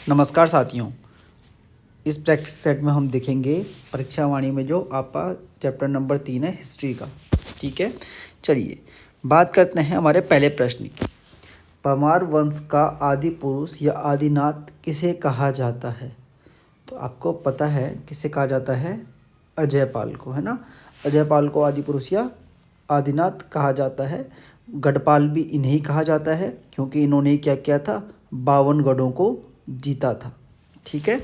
नमस्कार साथियों, इस प्रैक्टिस सेट में हम देखेंगे परीक्षा वाणी में जो आपका चैप्टर नंबर 3 है हिस्ट्री का। ठीक है, चलिए बात करते हैं हमारे पहले प्रश्न की। परमार वंश का आदि पुरुष या आदिनाथ किसे कहा जाता है? तो आपको पता है किसे कहा जाता है? अजयपाल को, है ना। अजयपाल को आदि पुरुष या आदिनाथ कहा जाता है। गढ़पाल भी इन्हें कहा जाता है क्योंकि इन्होंने क्या किया था, 52 गढ़ों को जीता था। ठीक है,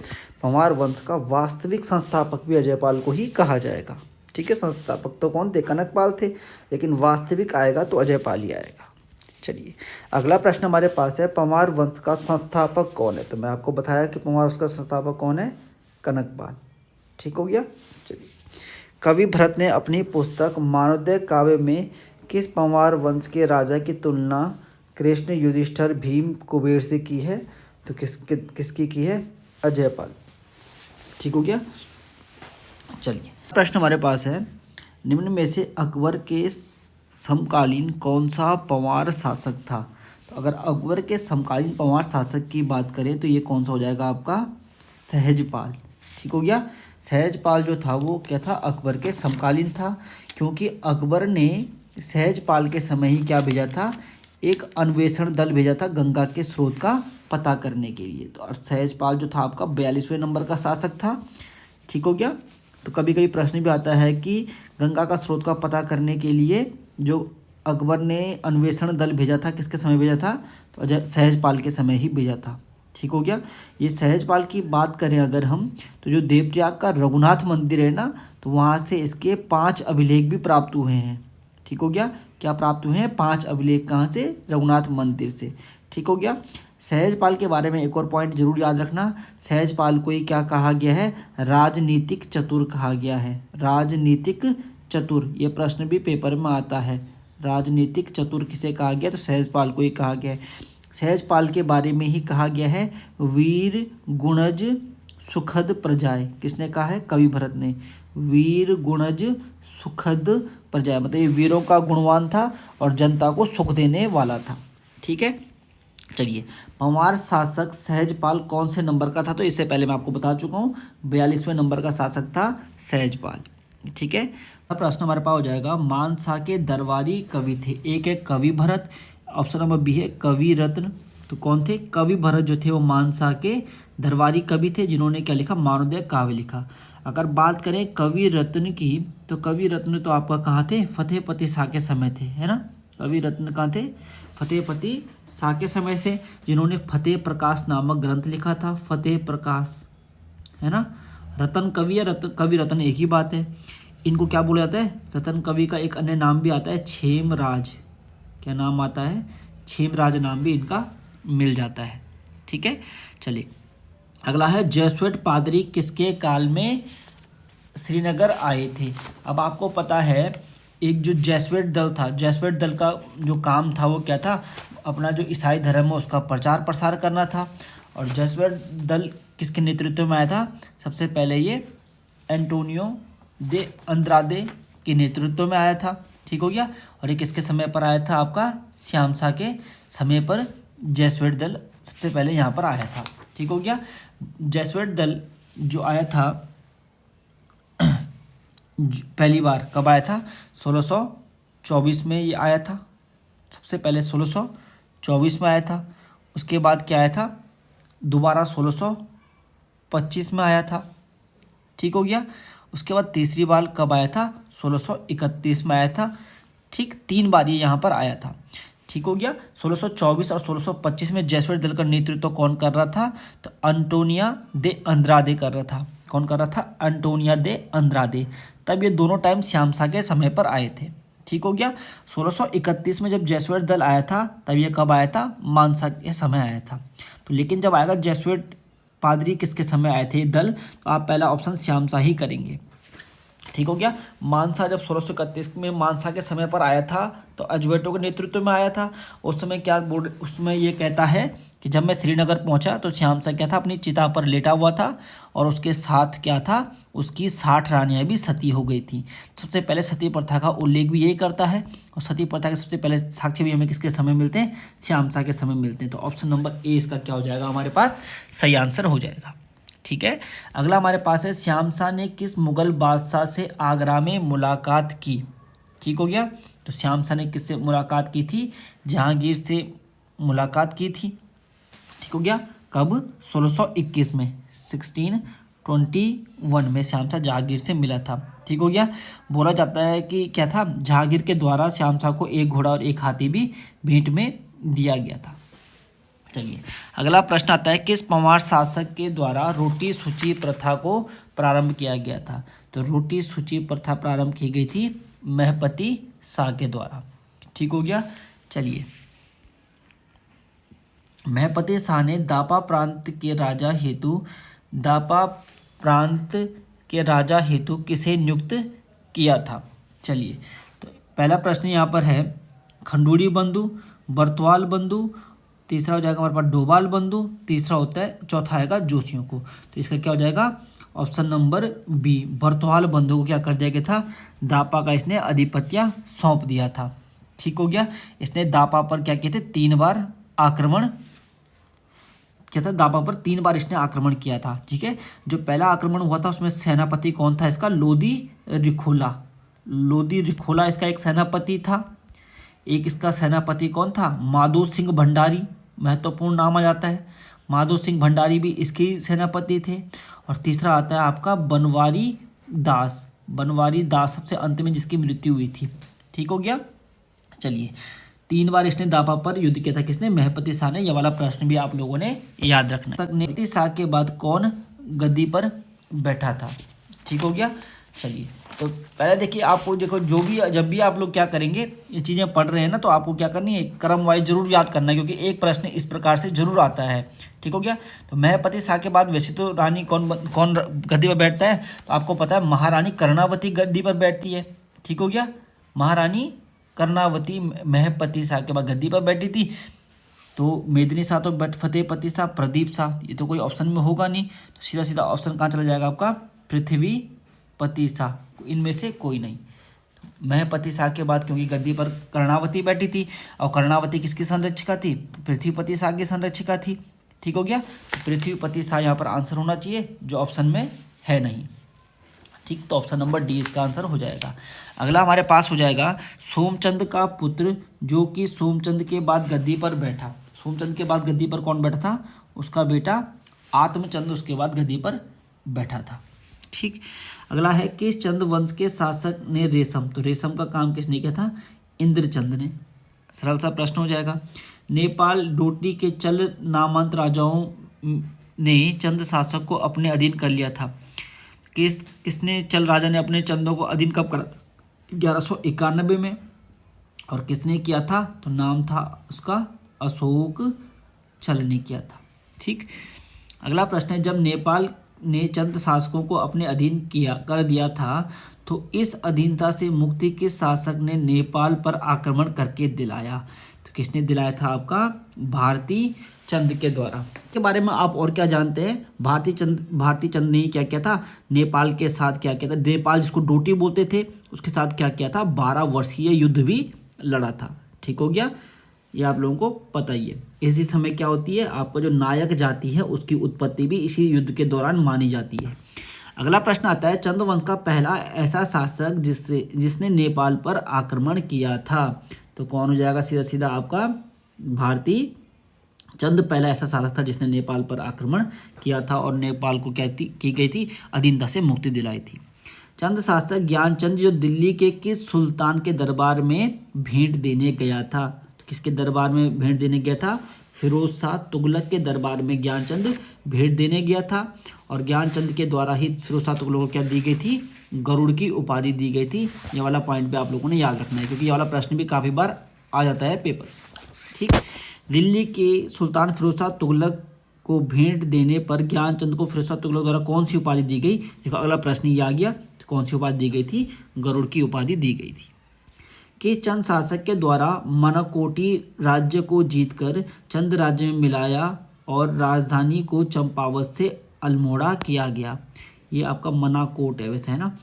परमार वंश का वास्तविक संस्थापक भी अजयपाल को ही कहा जाएगा। ठीक है, संस्थापक तो कौन थे? कनकपाल थे, लेकिन वास्तविक आएगा तो अजयपाल ही आएगा। चलिए अगला प्रश्न हमारे पास है, परमार वंश का संस्थापक कौन है? तो मैं आपको बताया कि परमार वंश का संस्थापक कौन है? कनकपाल। ठीक हो गया। चलिए, कवि भरत ने अपनी पुस्तक मानवोदय काव्य में किस परमार वंश के राजा की तुलना कृष्ण, युधिष्ठिर, भीम, कुबेर से की है? तो किसकी की है? अजयपाल। ठीक हो गया। चलिए प्रश्न हमारे पास है, निम्न में से अकबर के समकालीन कौन सा परमार शासक था? तो अगर अकबर के समकालीन परमार शासक की बात करें तो ये कौन सा हो जाएगा आपका? सहजपाल। ठीक हो गया। सहजपाल जो था वो क्या था? अकबर के समकालीन था, क्योंकि अकबर ने सहजपाल के समय ही क्या भेजा था? एक अन्वेषण दल भेजा था गंगा के स्रोत का पता करने के लिए। तो सहजपाल जो था आपका 42वें नंबर का शासक था। ठीक हो गया। तो कभी कभी प्रश्न भी आता है कि गंगा का स्रोत का पता करने के लिए जो अकबर ने अन्वेषण दल भेजा था, किसके समय भेजा था? तो सहजपाल के समय ही भेजा था। ठीक हो गया। ये सहजपाल की बात करें अगर हम, तो जो देवप्रयाग का रघुनाथ मंदिर है ना, तो वहाँ से इसके 5 अभिलेख भी प्राप्त हुए हैं। ठीक हो गया। क्या प्राप्त हुए हैं? 5 अभिलेख। कहाँ से? रघुनाथ मंदिर से। ठीक हो गया। सहजपाल के बारे में एक और पॉइंट जरूर याद रखना, सहजपाल को ही क्या कहा गया है? राजनीतिक चतुर कहा गया है। राजनीतिक चतुर, ये प्रश्न भी पेपर में आता है। राजनीतिक चतुर किसे कहा गया? तो सहजपाल को ही कहा गया है। सहजपाल के बारे में ही कहा गया है वीर गुणज सुखद प्रजाएं। किसने कहा है? कवि भरत ने। वीर गुणज सुखद प्रजाएं, मतलब ये वीरों का गुणवान था और जनता को सुख देने वाला था। ठीक है। चलिए, परमार शासक सहजपाल कौन से नंबर का था? तो इससे पहले मैं आपको बता चुका हूँ, 42वें नंबर का शासक था सहजपाल। ठीक है। अब प्रश्न हमारे पास हो जाएगा, मानसा के दरबारी कवि थे। एक है कवि भरत, ऑप्शन नंबर बी है कवि रत्न। तो कौन थे? कवि भरत जो थे वो मानसा के दरबारी कवि थे, जिन्होंने क्या लिखा? मानवोदय काव्य लिखा। अगर बात करें कवि रत्न की, तो कवि रत्न तो आपका कहाँ थे? फतेहपति शाह के समय थे, है ना। कवि रत्न कहाँ थे? फतेहपति शाह के समय से, जिन्होंने फतेह प्रकाश नामक ग्रंथ लिखा था। फतेह प्रकाश, है ना। रतन कवि या कवि रतन एक ही बात है। इनको क्या बोला जाता है? रतन कवि का एक अन्य नाम भी आता है क्षेमराज। क्या नाम आता है? क्षेमराज नाम भी इनका मिल जाता है। ठीक है। चलिए अगला है, जेसुइट पादरी किसके काल में श्रीनगर आए थे? अब आपको पता है, एक जो जेसुइट दल था, जेसुइट दल का जो काम था वो क्या था? अपना जो ईसाई धर्म है उसका प्रचार प्रसार करना था। और जेसुइट दल किसके नेतृत्व में आया था? सबसे पहले ये एंटोनियो दे अंद्रादे के नेतृत्व में आया था। ठीक हो गया। और ये किसके समय पर आया था? आपका श्यामसा के समय पर जेसुइट दल सबसे पहले यहाँ पर आया था। ठीक हो गया। जेसुइट दल जो आया था पहली बार कब आया था? 1624 में ये आया था। सबसे पहले 1624 में आया था। उसके बाद क्या आया था? दोबारा 1625 में आया था। ठीक हो गया। उसके बाद तीसरी बार कब आया था? 1631 में आया था। ठीक, 3 बार ये यहाँ पर आया था। ठीक हो गया। 1624 और 1625 में जेसुइट दल का नेतृत्व कौन कर रहा था? तो अंटोनिया दे अंद्रादे कर रहा था। कौन कर रहा था? अंटोनिया दे अंद्रादे। तब ये दोनों टाइम श्यामसा के समय पर आए थे। ठीक हो गया। 1631 में जब जेसुइट दल आया था, तब ये कब आया था? मानसा के समय आया था। तो लेकिन जब आएगा जेसुइट पादरी किसके समय आए थे दल, तो आप पहला ऑप्शन श्यामसा ही करेंगे। ठीक हो गया। मानसा जब 1631 में मानसा के समय पर आया था, तो अजवेटों के नेतृत्व में आया था। उस समय क्या बोर्ड, उस समय ये कहता है कि जब मैं श्रीनगर पहुंचा तो श्याम शाह क्या था, अपनी चिता पर लेटा हुआ था और उसके साथ क्या था, उसकी 60 रानियां भी सती हो गई थी। सबसे पहले सती प्रथा का उल्लेख भी यही करता है और सती प्रथा के सबसे पहले साक्ष्य भी हमें किसके समय मिलते हैं, श्याम शाह के समय मिलते हैं। तो ऑप्शन नंबर ए इसका क्या हो जाएगा, हमारे पास सही आंसर हो जाएगा। ठीक है, अगला हमारे पास है, श्याम शाह ने किस मुगल बादशाह से आगरा में मुलाकात की। ठीक हो गया, तो श्याम शाह ने किससे मुलाकात की थी, जहांगीर से मुलाकात की थी। ठीक हो गया, कब, 1621 में, 1621 में श्याम शाह जहांगीर से मिला था। ठीक हो गया, बोला जाता है कि क्या था, जहांगीर के द्वारा श्याम शाह को एक घोड़ा और एक हाथी भी भेंट में दिया गया था। चलिए अगला प्रश्न आता है, किस पंवार शासक के द्वारा रोटी सूची प्रथा को प्रारंभ किया गया था। तो रोटी सूची प्रथा प्रारंभ की गई थी महपति शाह के द्वारा। ठीक हो गया, चलिए महपति शाह ने दापा प्रांत के राजा हेतु किसे नियुक्त किया था। चलिए तो पहला प्रश्न यहाँ पर है, खंडूरी बंधु, बरतवाल बंधु, तीसरा हो जाएगा हमारे पास डोभाल बंधु, तीसरा होता है, चौथा आएगा जोशियों को। तो इसका क्या हो जाएगा, ऑप्शन नंबर बी, बरतवाल बंधु को क्या कर दिया गया था, दापा का इसने अधिपत्य सौंप दिया था। ठीक हो गया, इसने दापा पर क्या किए थे, 3 बार आक्रमण क्या था, दापा पर 3 बार इसने आक्रमण किया था। ठीक है, जो पहला आक्रमण हुआ था उसमें सेनापति कौन था इसका, लोदी रिखोला इसका एक सेनापति था। एक इसका सेनापति कौन था, माधो सिंह भंडारी, महत्वपूर्ण नाम आ जाता है, माधो सिंह भंडारी भी इसके सेनापति थे। और तीसरा आता है आपका बनवारी दास सबसे अंत में जिसकी मृत्यु हुई थी। ठीक हो गया, चलिए 3 बार इसने दापा पर युद्ध किया था, किसने, महपति शाह ने। यह वाला प्रश्न भी आप लोगों ने याद रखना है। महपति शाह के बाद कौन गद्दी पर बैठा था। ठीक हो गया, चलिए तो पहले देखिए, आपको देखो जब भी आप लोग क्या करेंगे, ये चीज़ें पढ़ रहे हैं ना, तो आपको क्या करनी है, क्रम वाइज जरूर याद करना है, क्योंकि एक प्रश्न इस प्रकार से जरूर आता है। ठीक हो गया, तो महपति शाह के बाद वैसे तो रानी कौन गद्दी पर बैठता है, तो आपको पता है महारानी कर्णावती गद्दी पर बैठती है। ठीक हो गया, महारानी कर्णावती महपति शाह के बाद गद्दी पर बैठी थी। तो मेदिनी शाह तो फतेहपति शाह, प्रदीप शाह, ये तो कोई ऑप्शन में होगा नहीं, तो सीधा सीधा ऑप्शन कहाँ चला जाएगा आपका, पृथ्वीपति शाह, इनमें से कोई नहीं। महपति शाह के बाद क्योंकि गद्दी पर कर्णावती बैठी थी, और कर्णावती किसकी संरक्षिका थी, पृथ्वीपति शाह की संरक्षिका थी। ठीक हो गया, पृथ्वीपति शाह यहाँ पर आंसर होना चाहिए, जो ऑप्शन में है नहीं। ठीक, तो ऑप्शन नंबर डी इसका आंसर हो जाएगा। अगला हमारे पास हो जाएगा, सोमचंद का पुत्र जो कि सोमचंद के बाद गद्दी पर बैठा। सोमचंद के बाद गद्दी पर कौन बैठा था, उसका बेटा आत्मचंद उसके बाद गद्दी पर बैठा था। ठीक, अगला है, किस चंद वंश के शासक ने रेशम, तो रेशम का काम किसने किया था, इंद्रचंद ने। सरल सा प्रश्न हो जाएगा। नेपाल डोटी के चल नामंत राजाओं ने चंद शासक को अपने अधीन कर लिया था। किसने चल राजा ने अपने चंदों को अधीन कब करा, 1191 में। और किसने किया था, तो नाम था उसका अशोक चल ने किया था। ठीक, अगला प्रश्न है, जब नेपाल ने चंद शासकों को अपने अधीन कर दिया था, तो इस अधीनता से मुक्ति किस शासक ने नेपाल पर आक्रमण करके दिलाया। तो किसने दिलाया था, आपका भारती चंद के द्वारा। के बारे में आप और क्या जानते हैं, भारती चंद ने क्या किया था, नेपाल के साथ क्या किया था, नेपाल जिसको डोटी बोलते थे उसके साथ क्या किया था, 12 वर्षीय युद्ध भी लड़ा था। ठीक हो गया, ये आप लोगों को पता ही है। इसी समय क्या होती है, आपका जो नायक जाति है उसकी उत्पत्ति भी इसी युद्ध के दौरान मानी जाती है। अगला प्रश्न आता है, चंद वंश का पहला ऐसा शासक जिसने नेपाल पर आक्रमण किया था। तो कौन हो जाएगा, सीधा सीधा आपका भारती चंद पहला ऐसा शासक था जिसने नेपाल पर आक्रमण किया था और नेपाल को क्या की गई थी, अधीनता से मुक्ति दिलाई थी। चंद शासक ज्ञानचंद जो दिल्ली के किस सुल्तान के दरबार में भेंट देने गया था। तो किसके दरबार में भेंट देने गया था, फिरोज शाह तुगलक के दरबार में ज्ञानचंद भेंट देने गया था। और ज्ञानचंद के द्वारा ही फिरोज शाह तुगलक को क्या दी गई थी, गरुड़ की उपाधि दी गई थी। ये वाला पॉइंट पे आप लोगों ने याद रखना है, क्योंकि ये वाला प्रश्न भी काफ़ी बार आ जाता है पेपर। ठीक, दिल्ली के सुल्तान फिरोज शाह तुगलक को भेंट देने पर ज्ञानचंद को फिरोज शाह तुगलक द्वारा कौन सी उपाधि दी गई। देखो अगला प्रश्न ये आ गया, तो कौन सी उपाधि दी गई थी, गरुड़ की उपाधि दी गई थी। कि चंद शासक के द्वारा मनाकोटी राज्य को जीतकर चंद राज्य में मिलाया और राजधानी को चंपावत से अल्मोड़ा किया गया। ये आपका मनाकोट है वैसे, है ना।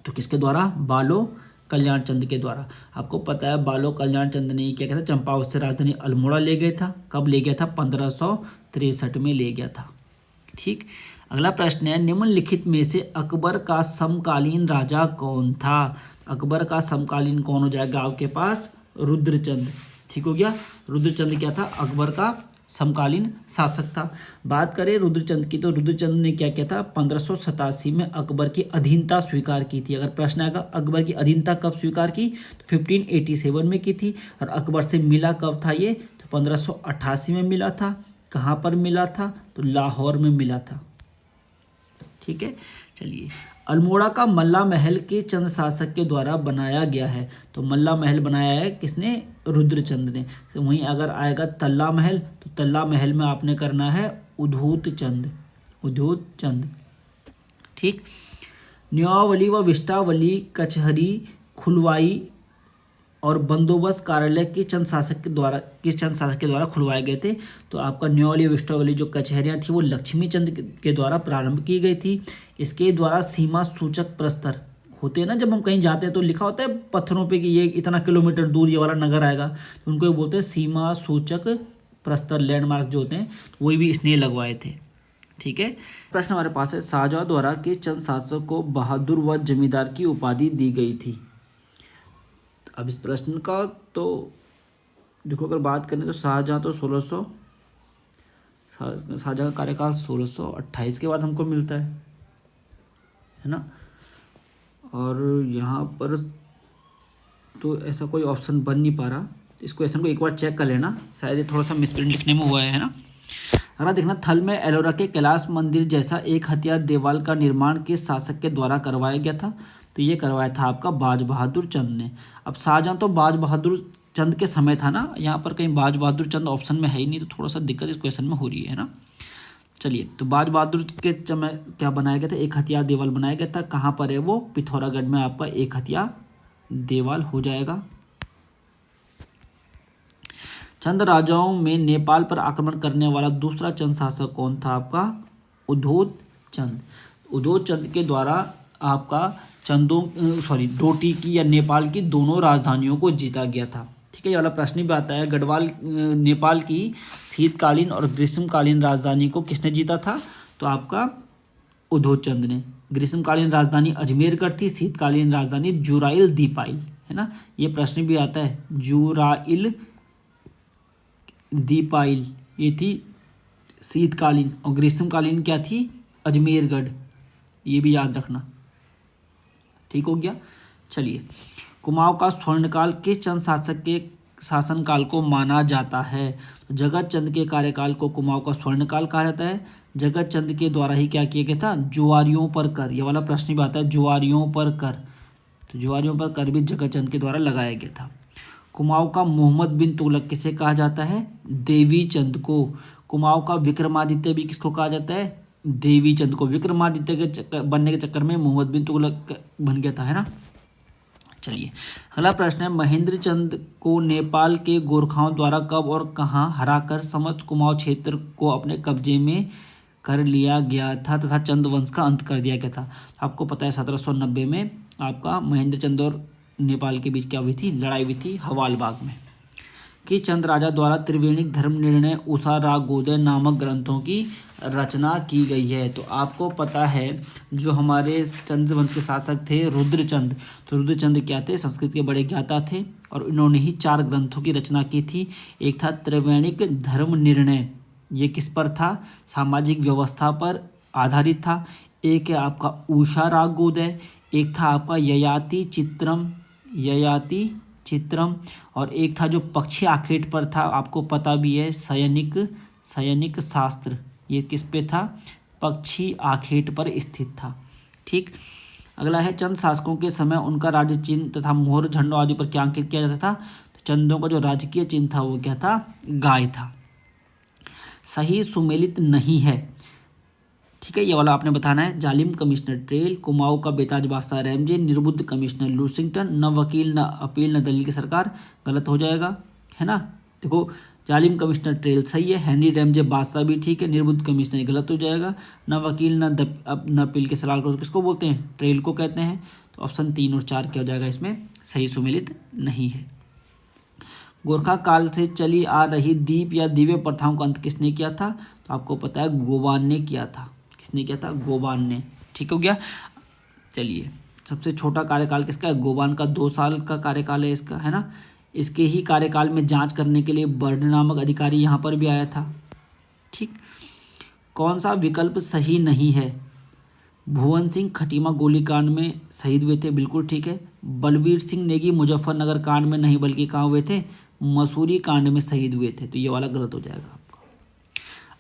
तो किसके द्वारा? बालो कल्याण चंद के द्वारा। आपको पता है बालो कल्याण चंद ने क्या किया था? चंपावत से राजधानी अल्मोड़ा ले गया था। कब ले गया था? 1563 में ले गया था। ठीक। अगला प्रश्न है, निम्नलिखित में से अकबर का समकालीन राजा कौन था? अकबर का समकालीन कौन हो जाएगा आपके पास? रुद्रचंद। ठीक हो गया। रुद्रचंद क्या था? अकबर का समकालीन शासक था। बात करें रुद्रचंद की, तो रुद्रचंद ने क्या किया था? 1587 में अकबर की अधीनता स्वीकार की थी। अगर प्रश्न आएगा अकबर की अधीनता कब स्वीकार की, तो 1587 में की थी। और अकबर से मिला कब था ये? तो 1588 में मिला था। कहाँ पर मिला था? तो लाहौर में मिला था। ठीक है। चलिए, अल्मोड़ा का मल्ला महल के चंद शासक के द्वारा बनाया गया है। तो मल्ला महल बनाया है किसने? रुद्रचंद ने। तो वहीं अगर आएगा तल्ला महल, तो तल्ला महल में आपने करना है उद्धूत चंद। उद्धूत चंद। ठीक। न्यायावली व विष्टावली कचहरी खुलवाई और बंदोबस्त कार्यालय किस चंद शासक के द्वारा खुलवाए गए थे? तो आपका न्यायावली विष्टावली जो कचहरियाँ थी वो लक्ष्मी चंद के द्वारा प्रारंभ की गई थी। इसके द्वारा सीमा सूचक प्रस्तर होते हैं ना, जब हम कहीं जाते हैं तो लिखा होता है पत्थरों पे कि ये इतना किलोमीटर दूर ये वाला नगर आएगा, तो उनको बोलते हैं सीमा सूचक प्रस्तर, लैंडमार्क जो होते हैं, वही भी इसने लगवाए थे। ठीक है। प्रश्न हमारे पास है, शाहजहाँ द्वारा किस चंद शासक को बहादुर व जमींदार की उपाधि दी गई थी? अब इस प्रश्न का तो देखो, अगर बात करें तो शाहजहाँ तो शाहजहाँ का कार्यकाल 1628 के बाद हमको मिलता है ना। और यहाँ पर तो ऐसा कोई ऑप्शन बन नहीं पा रहा। इस क्वेश्चन को एक बार चेक कर लेना, शायद ये थोड़ा सा मिसप्रिंट लिखने में हुआ है ना। अगला देखना, थल में एलोरा के कैलाश मंदिर जैसा एक हथियार देवाल का निर्माण किस शासक के द्वारा करवाया गया था? तो ये करवाया था आपका बाज बहादुर चंद ने। अब शाहजहाँ तो बाज बहादुर चंद के समय था ना, यहाँ पर कहीं बाज बहादुर चंद ऑप्शन में है ही नहीं, तो थोड़ा सा दिक्कत इस क्वेश्चन में हो रही है ना। चलिए, तो बाज बहादुर के समय क्या बनाया गया था? एक हथियार देवाल बनाया गया था। कहाँ पर है वो? पिथौरागढ़ में आपका एक हथियार देवाल हो जाएगा। चंद राजाओं में नेपाल पर आक्रमण करने वाला दूसरा चंद शासक कौन था? आपका उद्धोत चंद। उद्धोत चंद के द्वारा आपका डोटी की या नेपाल की दोनों राजधानियों को जीता गया था। ठीक है। ये वाला प्रश्न भी आता है, गढ़वाल नेपाल की शीतकालीन और ग्रीष्मकालीन राजधानी को किसने जीता था? तो आपका उद्धोत चंद ने। ग्रीष्मकालीन राजधानी अजमेरगढ़ थी, शीतकालीन राजधानी जुराइल दीपाइल, है ना। ये प्रश्न भी आता है, जुराइल दीपाइल ये थी शीतकालीन, और ग्रीष्मकालीन क्या थी? अजमेरगढ़। ये भी याद रखना। ठीक हो गया। चलिए, कुमाऊं का स्वर्णकाल किस चंद शासक के शासनकाल को माना जाता है? तो जगत चंद के कार्यकाल को कुमाऊं का स्वर्णकाल कहा जाता है। जगत चंद के द्वारा ही क्या किया गया था? जुआरियों पर कर। ये वाला प्रश्न भी आता है, जुआरियों पर कर। तो जुआरियों पर कर भी जगत चंद के द्वारा लगाया गया था। कुमाऊं का मोहम्मद बिन तुगलक किसे कहा जाता है? देवी चंद को। कुमाऊं का विक्रमादित्य भी किसको कहा जाता है? देवी चंद को। विक्रमादित्य के चक्कर बनने के चक्कर में मोहम्मद बिन तुगलक बन गया था, है ना। चलिए, अगला प्रश्न है, महेंद्र चंद को नेपाल के गोरखाओं द्वारा कब और कहाँ हराकर समस्त कुमाऊं क्षेत्र को अपने कब्जे में कर लिया गया था तथा चंद वंश का अंत कर दिया गया था? आपको पता है 1790 में आपका महेंद्र चंद और नेपाल के बीच क्या हुई थी? लड़ाई हुई थी हवालबाग में। कि चंद राजा द्वारा त्रिवेणिक धर्म निर्णय उषा रागोदय नामक ग्रंथों की रचना की गई है? तो आपको पता है जो हमारे चंद वंश के शासक थे रुद्रचंद, तो रुद्रचंद क्या थे? संस्कृत के बड़े ज्ञाता थे, और इन्होंने ही 4 ग्रंथों की रचना की थी। एक था त्रिवेणिक धर्म निर्णय, ये किस पर था? सामाजिक व्यवस्था पर आधारित था। एक है आपका उषा रागोदय, एक था आपका ययाति चित्रम, और एक था जो पक्षी आखेट पर था, आपको पता भी है, सैनिक शास्त्र। ये किस पे था? पक्षी आखेट पर स्थित था। ठीक। अगला है, चंद शासकों के समय उनका राज्य चिन्ह तथा मोहर झंडों आदि पर क्या अंकित किया जाता था? तो चंदों का जो राजकीय चिन्ह था वो क्या था? गाय था। सही सुमेलित नहीं है। ठीक है, ये वाला आपने बताना है। जालिम कमिश्नर ट्रेल, कुमाऊं का बेताज बादशाह रैमजे, निर्बुद्ध कमिश्नर लूसिंगटन, न वकील न अपील न दलील की सरकार, गलत हो जाएगा, है ना। देखो जालिम कमिश्नर ट्रेल सही है, हेनरी रैमजे बादशाह भी ठीक है, निर्बुद्ध कमिश्नर गलत हो जाएगा, न वकील न अपील की सलाह को किसको बोलते हैं, ट्रेल को कहते हैं। तो ऑप्शन 3 और 4 क्या हो जाएगा, इसमें सही सुमेलित नहीं है। गोरखा काल से चली आ रही दीप या दिव्य प्रथाओं का अंत किसने किया था, तो आपको पता है गोबान ने किया था। किसने किया था, गोबान ने, ठीक हो गया। चलिए, सबसे छोटा कार्यकाल किसका है, गोबान का 2 साल का कार्यकाल है इसका, है ना। इसके ही कार्यकाल में जांच करने के लिए बर्ड नामक अधिकारी यहाँ पर भी आया था, ठीक। कौन सा विकल्प सही नहीं है, भुवन सिंह खटीमा गोलीकांड में शहीद हुए थे, बिल्कुल ठीक है। बलबीर सिंह नेगी मुजफ्फरनगर कांड में नहीं बल्कि कहाँ हुए थे, मसूरी कांड में शहीद हुए थे, तो ये वाला गलत हो जाएगा आपका।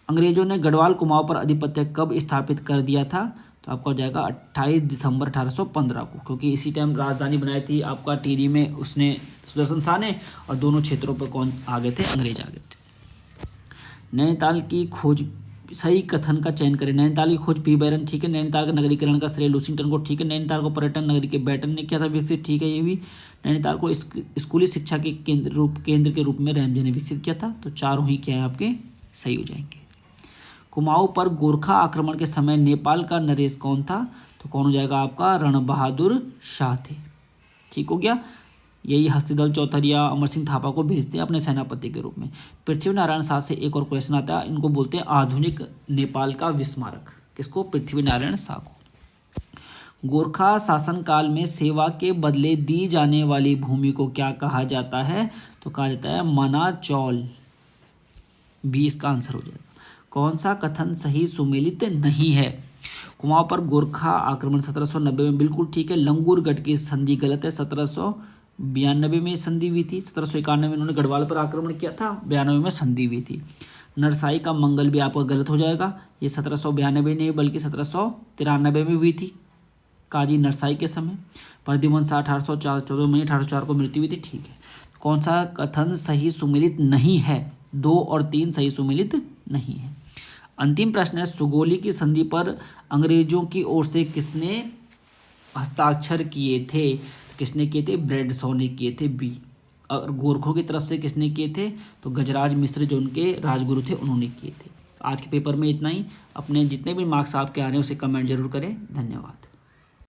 अंग्रेजों ने गढ़वाल कुमाऊं पर आधिपत्य कब स्थापित कर दिया था, तो आपका हो जाएगा 28 दिसंबर 1815 को, क्योंकि इसी टाइम राजधानी बनाई थी आपका टिहरी में उसने, सुदर्शन शाह ने, और दोनों क्षेत्रों पर कौन आ गए थे, अंग्रेज आ गए थे। नैनीताल की खोज, सही कथन का चयन करें। नैनीताल की खोज पी बैरन, ठीक है। नैनीताल का नगरीकरण का श्रेय लूसिंगटन को, ठीक है। नैनीताल को पर्यटन नगरी के बैटन ने किया था विकसित, ठीक है ये भी। नैनीताल को स्कूली शिक्षा के केंद्र के रूप में रैमजे ने विकसित किया था, तो चारों ही क्या है आपके सही हो जाएंगे। कुमाऊं पर गोरखा आक्रमण के समय नेपाल का नरेश कौन था, तो कौन हो जाएगा आपका, रणबहादुर शाह थे, ठीक हो गया। यही हस्तिदल चौधरी अमर सिंह थापा को भेजते हैं अपने सेनापति के रूप में। पृथ्वी नारायण शाह से एक और क्वेश्चन आता है, इनको बोलते हैं आधुनिक नेपाल का विस्मारक, किसको, पृथ्वी नारायण शाह को। गोरखा शासनकाल में सेवा के बदले दी जाने वाली भूमि को क्या कहा जाता है, तो कहा जाता है मना चौल, भी इसका आंसर हो जाएगा। कौन सा कथन सही सुमेलित नहीं है, कुमाऊं पर गोरखा आक्रमण 1790 में, बिल्कुल ठीक है। लंगूरगढ़ की संधि गलत है, 1792 में संधि हुई थी। 1791 में उन्होंने गढ़वाल पर आक्रमण किया था, 92 में संधि हुई थी। नरसाई का मंगल भी आपका गलत हो जाएगा, ये 1792 नहीं बल्कि 1793 में हुई थी, काजी नरसाई के समय। प्रद्युमन शाह 1814 में 1804 को मृत्यु हुई थी, ठीक है। कौन सा कथन सही सुमेलित नहीं है, 2 और 3 सही सुमेलित नहीं है। अंतिम प्रश्न है, सुगोली की संधि पर अंग्रेजों की ओर से किसने हस्ताक्षर किए थे, किसने किए थे, ब्रेड शॉ ने किए थे, बी। और गोरखों की तरफ से किसने किए थे, तो गजराज मिश्र जो उनके राजगुरु थे उन्होंने किए थे। आज के पेपर में इतना ही। अपने जितने भी मार्क्स आपके आ रहे हैं उसे कमेंट जरूर करें। धन्यवाद।